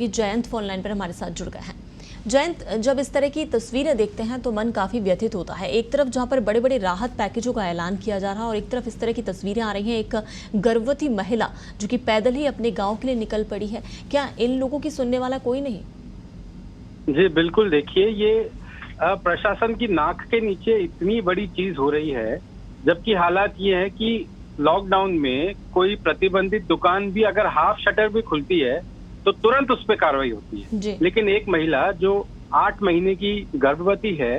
ये Jayant phone line पर हमारे साथ जुड़ गए हैं। जयंत, जब इस तरह की तस्वीरें देखते हैं तो मन काफी व्यथित होता है। एक तरफ जहां पर बड़े बड़े राहत पैकेजों का ऐलान किया जा रहा है और एक तरफ इस तरह की तस्वीरें आ रही हैं, एक गर्भवती महिला जो कि पैदल ही अपने गांव के लिए निकल पड़ी है। क्या इन लोगों की सुनने वाला कोई नहीं? जी बिल्कुल, देखिए ये प्रशासन की नाक के नीचे इतनी बड़ी चीज हो रही है, जबकि हालात ये है कि लॉकडाउन में कोई प्रतिबंधित दुकान भी अगर हाफ शटर भी खुलती है तो तुरंत उस पर कार्रवाई होती है। लेकिन एक महिला जो 8 महीने की गर्भवती है,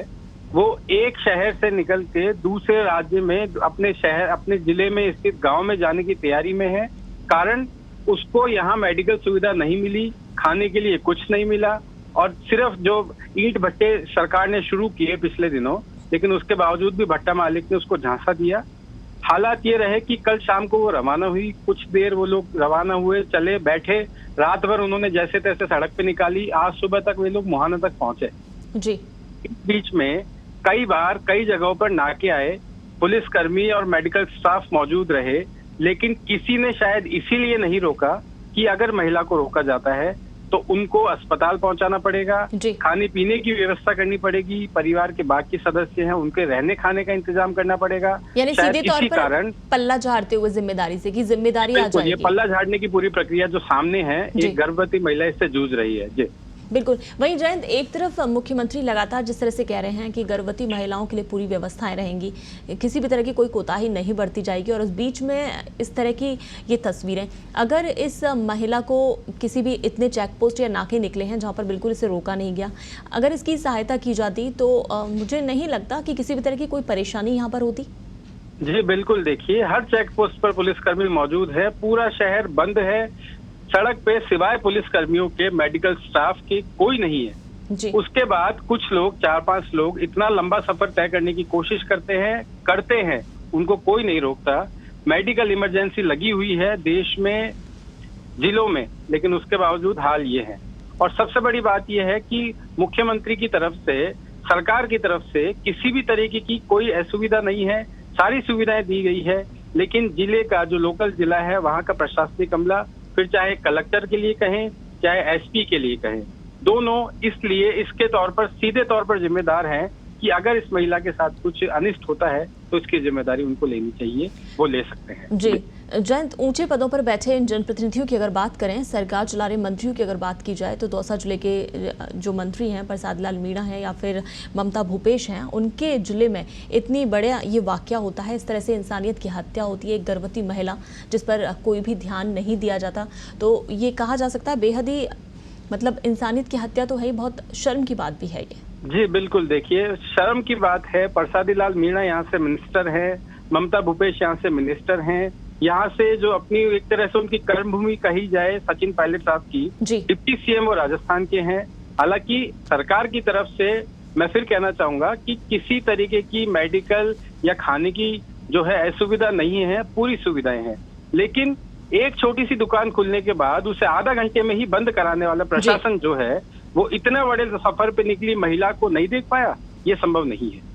वो एक शहर से निकल के दूसरे राज्य में अपने जिले में स्थित गांव में जाने की तैयारी में है। कारण उसको यहाँ मेडिकल सुविधा नहीं मिली, खाने के लिए कुछ नहीं मिला और सिर्फ जो ईंट भट्टे सरकार ने शुरू किए पिछले दिनों, लेकिन उसके बावजूद भी भट्टा मालिक ने उसको झांसा दिया। हालात ये रहे कि कल शाम को वो रवाना हुई, कुछ देर वो लोग रवाना हुए, चले बैठे, रात भर उन्होंने जैसे तैसे सड़क पे निकाली। आज सुबह तक वे लोग मुहाना तक पहुंचे। जी। इस बीच में कई बार कई जगहों पर नाके आए, पुलिसकर्मी और मेडिकल स्टाफ मौजूद रहे, लेकिन किसी ने शायद इसीलिए नहीं रोका कि अगर महिला को रोका जाता है तो उनको अस्पताल पहुंचाना पड़ेगा, खाने पीने की व्यवस्था करनी पड़ेगी, परिवार के बाकी सदस्य हैं उनके रहने खाने का इंतजाम करना पड़ेगा। यानी सीधे तौर पर पल्ला झाड़ते हुए जिम्मेदारी से कि जिम्मेदारी आ जाएगी। ये पल्ला झाड़ने की पूरी प्रक्रिया जो सामने है, एक गर्भवती महिला इससे जूझ रही है। जी बिल्कुल। वहीं जयंत, एक तरफ मुख्यमंत्री लगातार जिस तरह से कह रहे हैं कि गर्भवती महिलाओं के लिए पूरी व्यवस्थाएं रहेंगी, किसी भी तरह की कोई कोताही नहीं बरती जाएगी, और उस बीच में इस तरह की ये तस्वीरें, अगर इस महिला को किसी भी इतने चेक पोस्ट या नाके निकले हैं जहां पर बिल्कुल इसे रोका नहीं गया, अगर इसकी सहायता की जाती तो मुझे नहीं लगता कि किसी भी तरह की कोई परेशानी यहाँ पर होती। जी बिल्कुल, देखिए हर चेक पोस्ट पर पुलिसकर्मी मौजूद है, पूरा शहर बंद है, सड़क पे सिवाय पुलिस कर्मियों के मेडिकल स्टाफ के कोई नहीं है। जी। उसके बाद कुछ लोग, 4-5 लोग इतना लंबा सफर तय करने की कोशिश करते हैं, उनको कोई नहीं रोकता। मेडिकल इमरजेंसी लगी हुई है देश में, जिलों में, लेकिन उसके बावजूद हाल ये है। और सबसे बड़ी बात यह है कि मुख्यमंत्री की तरफ से, सरकार की तरफ से किसी भी तरीके की कोई असुविधा नहीं है, सारी सुविधाएं दी गई है। लेकिन जिले का जो लोकल जिला है, वहाँ का प्रशासनिक अमला, फिर चाहे कलेक्टर के लिए कहें चाहे एसपी के लिए कहें, दोनों इसलिए इसके तौर पर सीधे तौर पर जिम्मेदार हैं कि अगर इस महिला के साथ कुछ अनिष्ट होता है तो इसकी जिम्मेदारी उनको लेनी चाहिए, वो ले सकते हैं। जी जयंत, ऊंचे पदों पर बैठे इन जनप्रतिनिधियों की अगर बात करें, सरकार चला रहे मंत्रियों की अगर बात की जाए, तो दौसा जिले के जो मंत्री हैं प्रसाद लाल मीणा हैं या फिर ममता भूपेश हैं, उनके जिले में इतनी बड़ा ये वाकया होता है, इस तरह से इंसानियत की हत्या होती है, एक गर्भवती महिला जिस पर कोई भी ध्यान नहीं दिया जाता, तो ये कहा जा सकता है बेहद ही मतलब इंसानियत की हत्या तो है ही, बहुत शर्म की बात भी है ये। जी बिल्कुल, देखिए शर्म की बात है। प्रसाद लाल मीणा यहाँ से मिनिस्टर हैं, ममता भूपेश यहाँ से मिनिस्टर हैं, यहाँ से जो अपनी एक तरह से उनकी कर्मभूमि कही जाए सचिन पायलट साहब की, डिप्टी सीएम वो राजस्थान के हैं। हालांकि सरकार की तरफ से मैं फिर कहना चाहूंगा कि किसी तरीके की मेडिकल या खाने की जो है असुविधा नहीं है, पूरी सुविधाएं हैं। लेकिन एक छोटी सी दुकान खुलने के बाद उसे आधा घंटे में ही बंद कराने वाला प्रशासन जो है, वो इतने बड़े सफर पे निकली महिला को नहीं देख पाया, ये संभव नहीं है।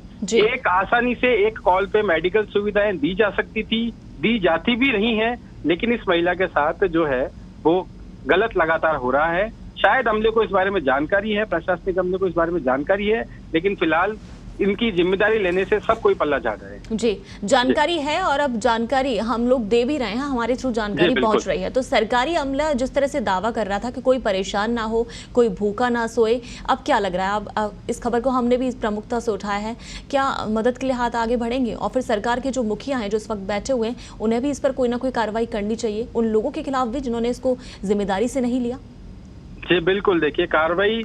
एक आसानी से एक कॉल पे मेडिकल सुविधाएं दी जा सकती थी, दी जाती भी रही हैं, लेकिन इस महिला के साथ जो है वो गलत लगातार हो रहा है। शायद अमले को इस बारे में जानकारी है, प्रशासनिक अमले को इस बारे में जानकारी है, लेकिन फिलहाल इनकी जिम्मेदारी लेने से सब कोई पल्ला झाड़ रहे हैं। जी, जानकारी है और अब जानकारी हम लोग दे भी रहे हैं, हमारे थ्रू जानकारी पहुंच रही है। तो सरकारी अमला जिस तरह से दावा कर रहा था कि कोई परेशान ना हो, कोई भूखा ना सोए, अब क्या लग रहा है? अब इस खबर को हमने भी इस प्रमुखता से उठाया है, क्या मदद के लिए हाथ आगे बढ़ेंगे? और फिर सरकार के जो मुखिया हैं जो इस वक्त बैठे हुए हैं, उन्हें भी इस पर कोई ना कोई कार्रवाई करनी चाहिए, उन लोगों के खिलाफ भी जिन्होंने इसको जिम्मेदारी से नहीं लिया। जी बिल्कुल, देखिए कार्रवाई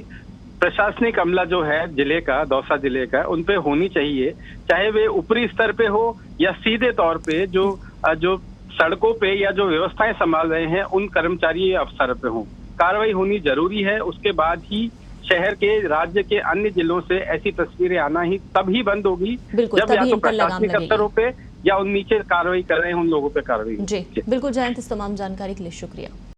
प्रशासनिक अमला जो है जिले का, दौसा जिले का, उन पे होनी चाहिए, चाहे वे ऊपरी स्तर पे हो या सीधे तौर पे जो सड़कों पे या जो व्यवस्थाएं संभाल रहे हैं उन कर्मचारी या अफसर पे हो। कार्रवाई होनी जरूरी है। उसके बाद ही शहर के, राज्य के अन्य जिलों से ऐसी तस्वीरें आना ही तभी बंद होगी जब या तो प्रशासनिक अफसरों पे या उन नीचे कार्रवाई कर रहे हैं उन लोगों पे कार्रवाई। जी बिल्कुल जयंत, इस तमाम जानकारी के लिए शुक्रिया।